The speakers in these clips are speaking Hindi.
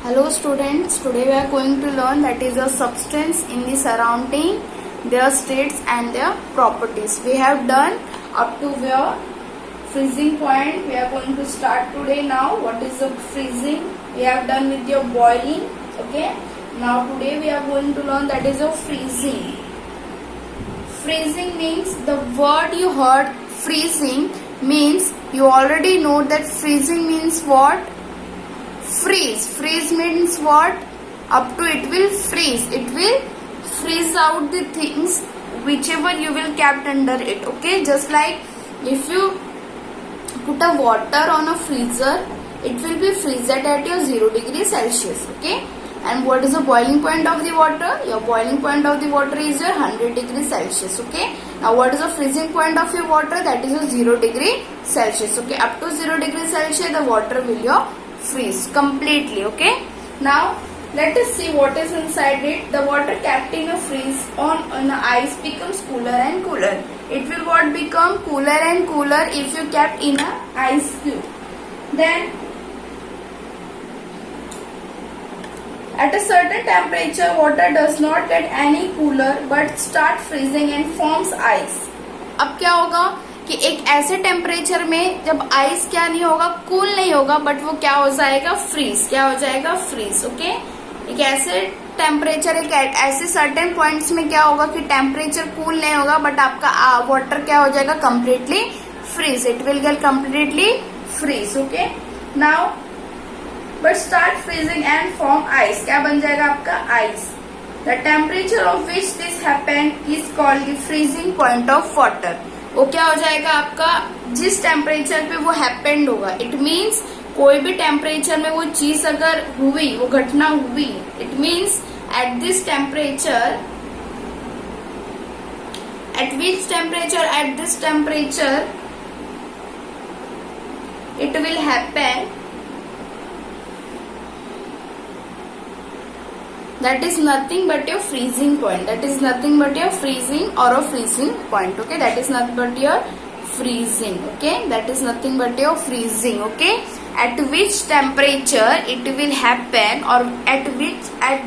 Hello students, today we are going to learn that is a substance in the surrounding, their states and their properties. We have done up to where freezing point. We are going to start today now. What is the freezing? We have done with your boiling. Okay. Now today we are going to learn that is a freezing. Freezing means the word you heard freezing means you already know that freezing means what? Freeze. Freeze means what? Up to it will freeze. It will freeze out the things whichever you will kept under it. Okay, just like if you put a water on a freezer, it will be freezed at your 0 degree Celsius. Okay, and what is the boiling point of the water? Your boiling point of the water is your 100 degree Celsius. Okay, now what is the freezing point of your water? That is a 0 degree Celsius. Okay, up to 0 degree Celsius the water will your freeze completely. Okay, now let us see what is inside it. The water kept in a freeze on the ice becomes cooler and cooler. It will what become cooler and cooler if you kept in a ice cube. Then at a certain temperature water does not get any cooler but start freezing and forms ice. अब क्या होगा कि एक ऐसे टेम्परेचर में जब आइस क्या नहीं होगा, कूल नहीं होगा, बट वो क्या हो जाएगा, फ्रीज. क्या हो जाएगा, फ्रीज. ओके, एक ऐसे टेम्परेचर, एक ऐसे सर्टेन पॉइंट्स में क्या होगा कि टेम्परेचर कूल नहीं होगा बट आपका वाटर क्या हो जाएगा, completely freeze. It will get completely freeze. Okay, now but start freezing and form ice. क्या बन जाएगा आपका, ice. The temperature of which this happened is called the freezing point of water. वो क्या हो जाएगा आपका, जिस टेम्परेचर पे वो हैपेंड होगा. इट मीन्स कोई भी टेम्परेचर में वो चीज अगर हुई, वो घटना हुई, it means at this temperature, eight which temperature, at this temperature it will happen. That is nothing but your freezing point. That is nothing but your freezing or a freezing point. Okay, that is nothing but your freezing. Okay, that is nothing but your freezing. Okay, at which temperature it will happen, or at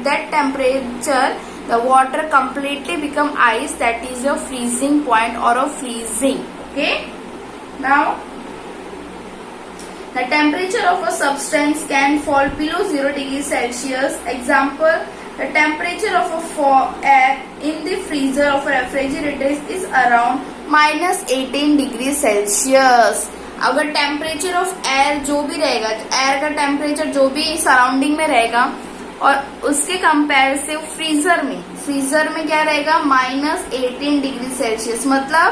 that temperature the water completely become ice. That is your freezing point or a freezing. Okay, now the temperature of a substance can fall below 0 degree Celsius. Example, the temperature of air in the freezer of a refrigerator is around -18 degree Celsius. अगर टेम्परेचर ऑफ एयर जो भी रहेगा, एयर का टेम्परेचर जो भी सराउंडिंग में रहेगा और उसके कंपेयर से फ्रीजर में क्या रहेगा, -18 डिग्री सेल्सियस. मतलब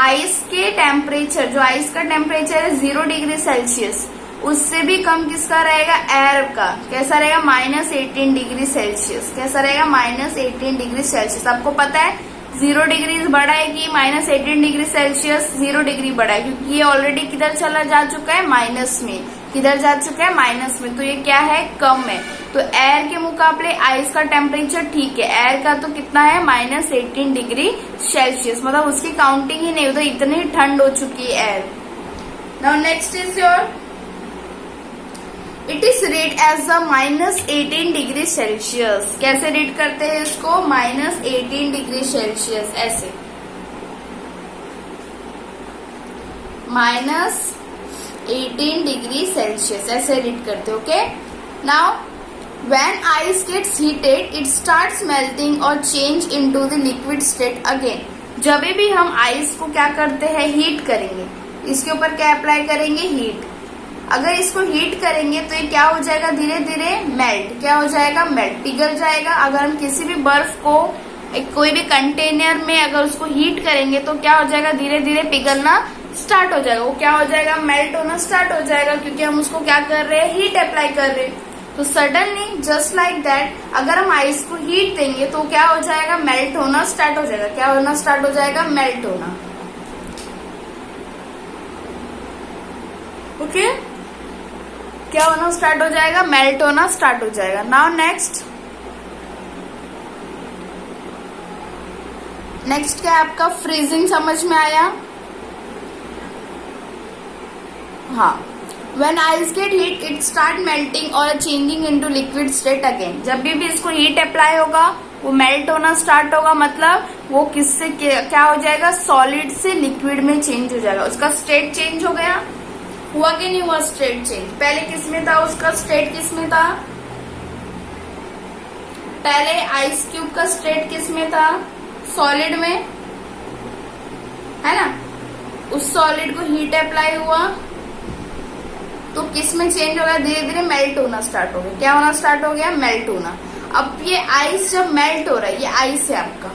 आइस के टेम्परेचर, जो आइस का टेम्परेचर है 0 डिग्री सेल्सियस, उससे भी कम किसका रहेगा, एयर का. कैसा रहेगा, -18 डिग्री सेल्सियस. कैसा रहेगा, -18 डिग्री सेल्सियस. आपको पता है 0 डिग्री बड़ा है कि -18 डिग्री सेल्सियस. 0 डिग्री बड़ा है क्योंकि ये ऑलरेडी किधर चला जा चुका है, माइनस में. किधर जा चुका है, माइनस में. तो ये क्या है, कम है. तो एयर के मुकाबले आइस का टेम्परेचर ठीक है. एयर का तो कितना है, -18 डिग्री सेल्सियस. मतलब उसकी काउंटिंग ही नहीं, तो इतनी ठंड हो चुकी है air. Now next is your, it is read as the -18 degree Celsius. कैसे रेट करते हैं इसको, -18 डिग्री सेल्सियस. ऐसे -18 डिग्री सेल्सियस ऐसे रीड करते. Okay, now when ice gets heated it starts melting और change into the liquid state again. जब भी हम आइस को क्या करते हैं, हीट करेंगे, इसके ऊपर क्या अप्लाई करेंगे, हीट. अगर इसको हीट करेंगे तो ये क्या हो जाएगा, धीरे धीरे मेल्ट. क्या हो जाएगा, मेल्ट, पिघल जाएगा. अगर हम किसी भी बर्फ को कोई भी कंटेनर में अगर उसको हीट करेंगे तो क्या हो जाएगा, धीरे धीरे पिघलना स्टार्ट हो जाएगा. वो क्या हो जाएगा, मेल्ट होना स्टार्ट हो जाएगा, क्योंकि हम उसको क्या कर रहे हैं, हीट अप्लाई कर रहे हैं. तो सडनली जस्ट लाइक दैट अगर हम आइस को हीट देंगे तो क्या हो जाएगा, मेल्ट होना स्टार्ट हो जाएगा. क्या होना स्टार्ट हो जाएगा, मेल्ट होना. ओके, क्या होना स्टार्ट हो जाएगा, मेल्ट होना स्टार्ट हो जाएगा. नाउ नेक्स्ट क्या है आपका, फ्रीजिंग. समझ में आया, हाँ. When ice get heat, it start melting or changing into liquid state again. जब भी इसको हीट अप्लाई होगा वो मेल्ट होना स्टार्ट होगा, मतलब वो किससे क्या हो जाएगा, सॉलिड से लिक्विड में चेंज हो जाएगा, उसका स्टेट चेंज हो गया। हुआ कि नहीं हुआ स्टेट चेंज? पहले किस में था, उसका स्टेट किस में था, पहले आइस क्यूब का स्टेट किस में था, सॉलिड में, है ना। उस सॉलिड को हीट अप्लाई हुआ तो किस में चेंज हो गया, धीरे धीरे मेल्ट होना स्टार्ट हो गया। क्या होना स्टार्ट हो गया, मेल्ट होना। अब ये आइस जब मेल्ट हो रहा है, ये आइस है आपका,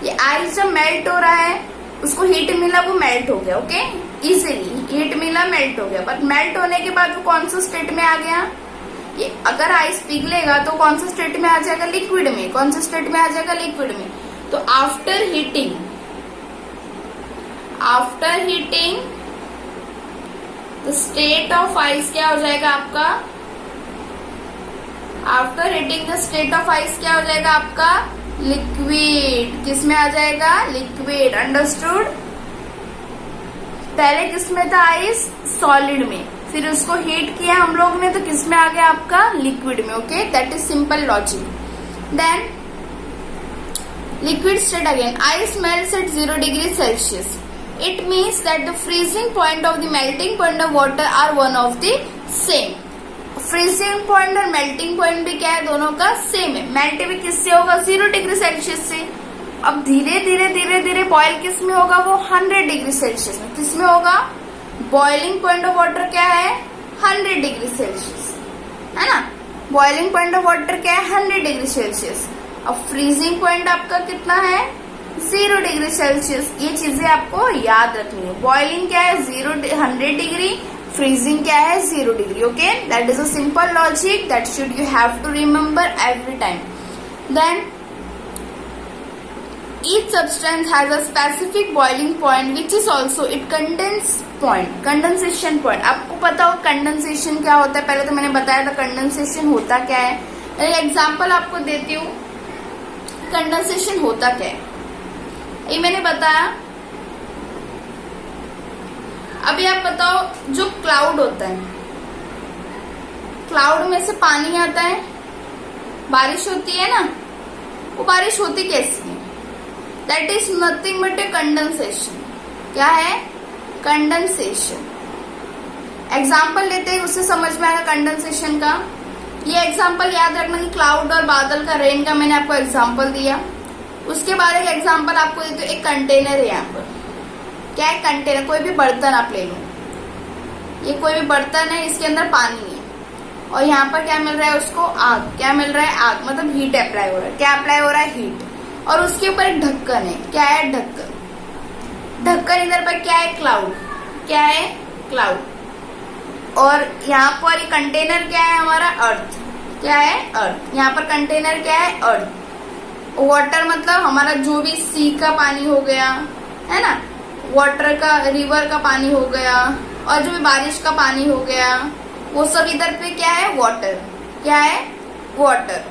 ये आइस जब मेल्ट हो रहा है, उसको हीट मिला, वो मेल्ट हो गया। ओके, इजीली हीट मिला, मेल्ट हो गया। बट मेल्ट होने के बाद वो कौन सा स्टेट में आ गया, ये अगर आइस पिघलेगा तो कौन सा स्टेट में आ जाएगा, लिक्विड में। कौन सा स्टेट में आ जाएगा, लिक्विड में। तो after heating the state of ice क्या हो जाएगा आपका, after heating the state of ice क्या हो जाएगा आपका, लिक्विड। किस में आ जाएगा, लिक्विड। अंडरस्टूड। पहले किस में था आइस, सॉलिड में, फिर उसको हीट किया हम लोग ने तो किस में आ गया आपका, लिक्विड में। Okay, that is simple logic. Then liquid state again, ice melts at 0 degree Celsius. It means that the freezing point of the melting point of water are one of the same. Freezing point और मेल्टिंग पॉइंट भी क्या है, दोनों का सेम है। मेल्ट भी किससे होगा, 0 डिग्री सेल्सियस से। अब धीरे धीरे धीरे धीरे बॉयल किस में होगा, वो 100 डिग्री सेल्सियस में। किस में होगा, बॉइलिंग पॉइंट ऑफ वाटर क्या है, 100 डिग्री सेल्सियस, है ना। बॉइलिंग पॉइंट ऑफ वाटर क्या है, 100 डिग्री सेल्सियस। अब फ्रीजिंग पॉइंट आपका कितना है, 0 डिग्री सेल्सियस। ये चीजें आपको याद रखनी है। बॉइलिंग क्या है, 100 डिग्री, फ्रीजिंग क्या है, 0 degree. Okay, that is a simple logic that should you have to remember every time. Then each substance has a specific boiling point which is also its condensation point। आपको पता हो कंडेंसेशन क्या होता है, पहले तो मैंने बताया था कंडेंसेशन होता क्या है। एक एग्जांपल आपको देती हूँ, कंडेंसेशन होता क्या है ये मैंने बताया। अभी आप बताओ, जो क्लाउड होता है, क्लाउड में से पानी आता है, बारिश होती है ना, वो बारिश होती कैसी है, that is nothing but A condensation. क्या है, कंडेंसेशन। एग्जाम्पल लेते हैं, उससे समझ में आएगा कंडेंसेशन का। ये एग्जाम्पल याद रखना कि क्लाउड और बादल का, रेन का मैंने आपको एग्जाम्पल दिया। उसके बाद एक एग्जाम्पल आपको देती हूँ, एक कंटेनर है यहाँ पर। क्या है, कंटेनर, कोई भी बर्तन आप ले लो, ये कोई भी बर्तन है, इसके अंदर पानी है और यहाँ पर क्या मिल रहा है उसको, आग। क्या मिल रहा है, आग, मतलब हीट अप्लाई हो रहा है। क्या अप्लाई हो रहा है, हीट। और उसके ऊपर एक ढक्कन है। क्या है, ढक्कन। ढक्कन इधर पर क्या है, क्लाउड। क्या है, क्लाउड। और यहाँ पर कंटेनर क्या है हमारा, अर्थ। क्या है, अर्थ। यहाँ पर कंटेनर क्या है, अर्थ। वाटर मतलब हमारा जो भी सी का पानी हो गया, है ना, वाटर का, रिवर का पानी हो गया, और जो भी बारिश का पानी हो गया, वो सब इधर पे क्या है, वाटर। क्या है, वाटर।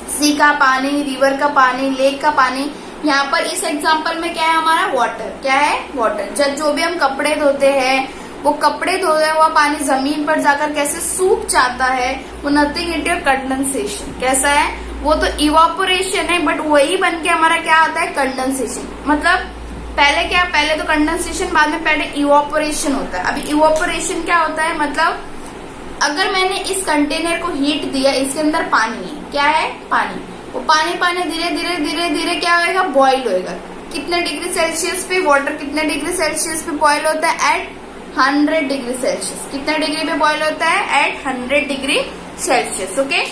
सी का पानी, रिवर का पानी, लेक का पानी। यहाँ पर इस एग्जांपल में क्या है हमारा, वाटर। क्या है, वाटर। जब जो भी हम कपड़े धोते हैं, वो कपड़े धोया हुआ पानी जमीन पर जाकर कैसे सूख जाता है, वो नथिंग इट योर कंडेंसेशन। कैसा है, वो तो इवापोरेशन है, बट वही बन के हमारा क्या आता है, कंडेंसेशन। मतलब पहले क्या, पहले तो कंडेंसेशन, बाद में पहले इवापोरेशन होता है। अभी इवापोरेशन क्या होता है, मतलब अगर मैंने इस कंटेनर को हीट दिया, इसके अंदर पानी है। क्या है, पानी। वो पानी धीरे धीरे धीरे धीरे क्या होएगा, बॉईल होएगा। कितने डिग्री सेल्सियस पे, वाटर कितने डिग्री सेल्सियस पे बॉईल होता है, एट 100 डिग्री सेल्सियस। कितने डिग्री पे बॉईल होता है, एट 100 डिग्री सेल्सियस। ओके,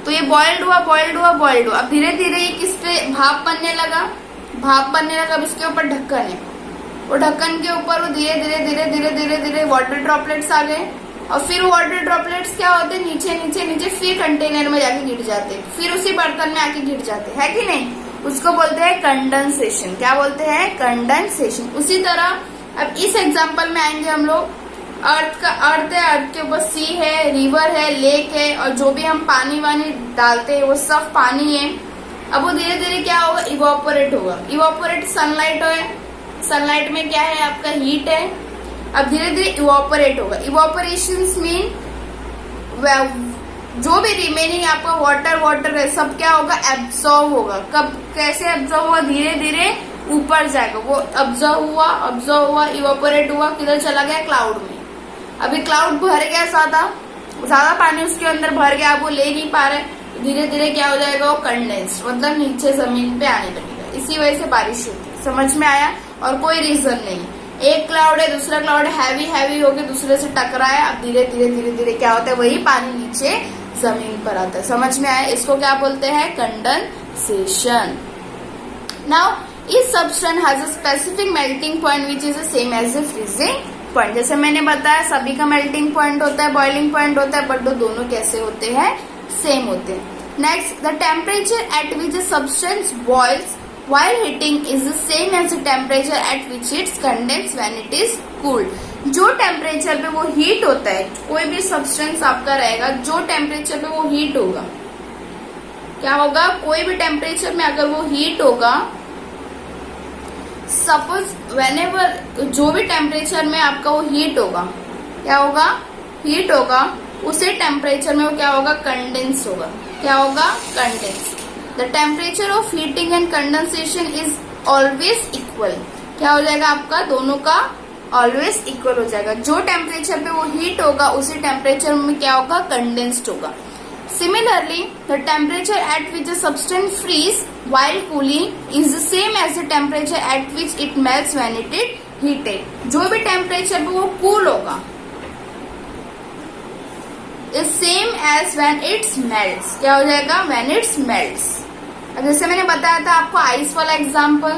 तो ये बॉइल्ड हुआ, बॉइल्ड हुआ, बॉइल्ड हुआ। अब धीरे धीरे ये किस पे, भाप बनने लगा, भाप बनने लगा। अब इसके ऊपर ढक्कन है, वो ढक्कन के ऊपर वो धीरे धीरे धीरे धीरे धीरे धीरे वाटर ड्रॉपलेट्स आ गए। और फिर वाटर ड्रॉपलेट्स क्या होते हैं, नीचे नीचे नीचे फिर कंटेनर में जाके गिर जाते हैं, फिर उसी बर्तन में आके गिर जाते हैं, है कि नहीं। उसको बोलते हैं कंडेंसेशन। क्या बोलते हैं, कंडेंसेशन। उसी तरह अब इस एग्जाम्पल में आएंगे हम लोग, अर्थ का, अर्थ है, अर्थ के ऊपर सी है, रिवर है, लेक है, और जो भी हम पानी वानी डालते हैं वो सब पानी है। अब वो धीरे धीरे क्या होगा, इवापोरेट होगा। इवापोरेट सनलाइट है, सनलाइट में क्या है आपका, हीट है। अब धीरे धीरे इवापोरेट होगा। इवापोरेशन मीन जो भी रिमेनिंग आपका वाटर है सब क्या होगा, एब्जॉर्ब होगा। कब कैसे एब्जॉर्ब होगा, धीरे धीरे ऊपर जाएगा। वो ऑब्जर्व हुआ, इवापोरेट हुआ, किधर चला गया, क्लाउड में। अभी क्लाउड भर गया, ज्यादा पानी उसके अंदर भर गया, वो ले नहीं पा रहे, धीरे धीरे क्या हो जाएगा, वो कंडेंस, मतलब नीचे जमीन पे आने लगेगा। इसी वजह से बारिश होती है। समझ में आया? और कोई रीजन नहीं, एक क्लाउड है, दूसरा क्लाउड हैवी होके दूसरे से टकराया, अब धीरे धीरे क्या होता है, वही पानी नीचे जमीन पर आता है। समझ में आया? इसको क्या बोलते हैं, condensation. Now each substance has a specific melting point which is the same as the freezing point। जैसे मैंने बताया सभी का melting point होता है, boiling point होता है, बट दोनों कैसे होते हैं, सेम होते हैं। Next, the temperature at which a substance boils while heating is the same as the temperature at which it's condensed when it is cooled। जो टेम्परेचर पे वो हीट होता है, कोई भी सब्सटेंस आपका रहेगा, जो टेम्परेचर पे वो हीट होगा, क्या होगा, कोई भी टेम्परेचर में अगर वो हीट होगा, सपोज व्हेनेवर जो भी टेम्परेचर में आपका वो हीट होगा, क्या होगा, हीट होगा, उसी टेम्परेचर में वो क्या होगा, कंडेंस होगा। क्या होगा, condense. The temperature of heating and condensation is always equal. क्या हो जाएगा आपका, दोनों का ऑलवेज इक्वल हो जाएगा। जो टेम्परेचर पे वो हीट होगा उसी टेम्परेचर में क्या होगा, कंडेंस्ड होगा। Similarly, the temperature at which a substance freezes while cooling is the same as the temperature at which it melts when it is heated। जो भी टेम्परेचर पे वो कूल होगा is same as when it melts। क्या हो जाएगा, when it melts। अब जैसे मैंने बताया था आपको आइस वाला एग्जाम्पल,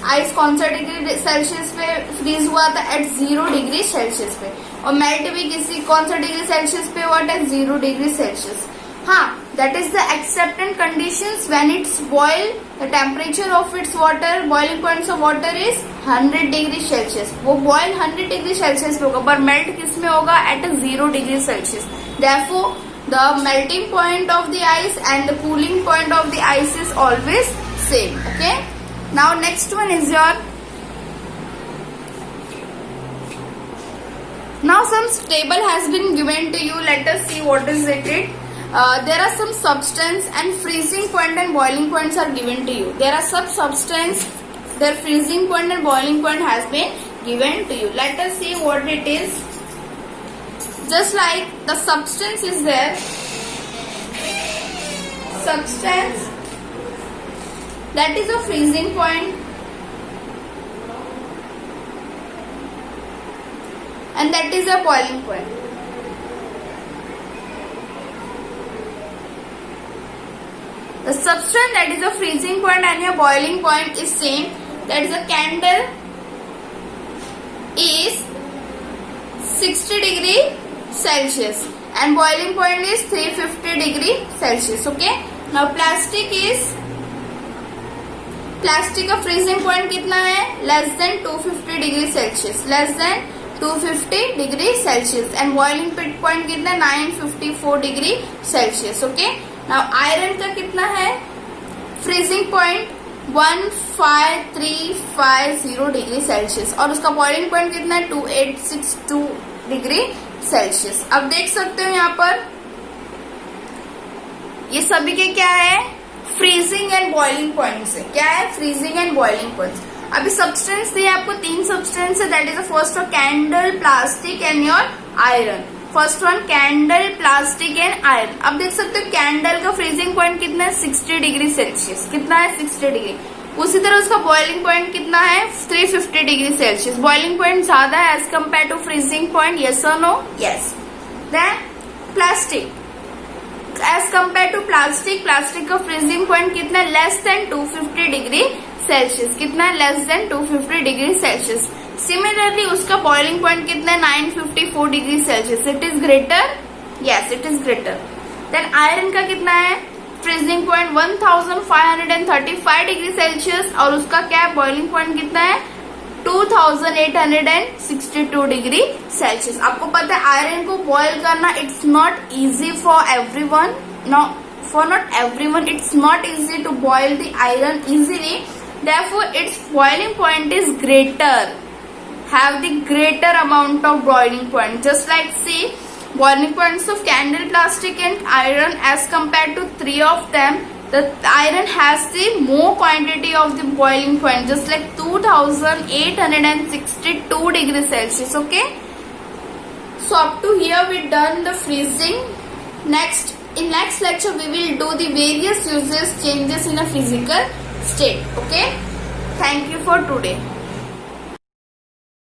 आइस कौन सा डिग्री सेल्सियस पे फ्रीज हुआ था, एट 0 डिग्री सेल्सियस पे, और मेल्ट भी किसी कौन सा डिग्री सेल्सियस पे हुआ था, 0 डिग्री सेल्सियस। हाँ, that is the acceptance conditions when it's boil, the temperature of its water, boiling points of water is 100 degree Celsius. वो बॉयल 100 डिग्री सेल्सियस पे होगा, पर मेल्ट किस में होगा, at 0 degree Celsius. Therefore, the melting point of the ice and the cooling point of the ice is always same। Okay? Now next one is your, now some table has been given to you. Let us see what is it. There are some substance and freezing point and boiling points are given to you. There are some substance, their freezing point and boiling point has been given to you. Let us see what it is. Just like the substance is there, substance, that is a freezing point, and that is a boiling point। The substance that is a freezing point and your boiling point is same. That is a candle is 60 degree Celsius and boiling point is 350 degree Celsius। Okay. Now plastic का freezing point कितना है, less than 250 degree Celsius, less than 250 degree Celsius and boiling point कितना, 954 degree Celsius। Okay. Now iron का कितना है, फ्रीजिंग पॉइंट 15350 डिग्री सेल्सियस और उसका बॉइलिंग पॉइंट कितना है, 2862 डिग्री सेल्सियस। अब देख सकते हो यहाँ पर ये सभी के क्या है, फ्रीजिंग एंड बॉइलिंग पॉइंट है। क्या है, फ्रीजिंग एंड बॉइलिंग पॉइंट। अभी सब्सटेंस दिए आपको, 3 सब्सटेंस है, that is the first one candle, plastic and your iron. First one candle, plastic and iron. अब देख सकते हो कैंडल का फ्रीजिंग पॉइंट कितना है, 60 डिग्री सेल्सियस। कितना है, 60 डिग्री। उसी तरह उसका बॉइलिंग पॉइंट कितना है, 350 डिग्री सेल्सियस। बॉइलिंग पॉइंट ज्यादा है as compare to freezing point, yes और no, yes. Then plastic, as compare to plastic का फ्रीजिंग पॉइंट कितना है, लेस देन 250 डिग्री सेल्सियस। कितना है, less than 250 degree Celsius. Similarly उसका बॉइलिंग पॉइंट कितना है, 954 degree Celsius. It is greater, yes it is greater. Then iron का कितना है, फ्रीजिंग पॉइंट 1535 डिग्री सेल्सियस और उसका क्या है, बॉइलिंग पॉइंट कितना है, 2862 डिग्री सेल्सियस। आपको पता है आयरन को बॉयल करना it's not easy for everyone, no for not everyone, it's not easy to boil the iron easily, therefore its boiling point is greater। have the greater amount of boiling point. Just like see, boiling points of candle, plastic and iron, as compared to three of them, the iron has the more quantity of the boiling point, just like 2862 degrees Celsius. Okay, so up to here we done the freezing. In next lecture we will do the various uses, changes in a physical state. Okay, thank you for today.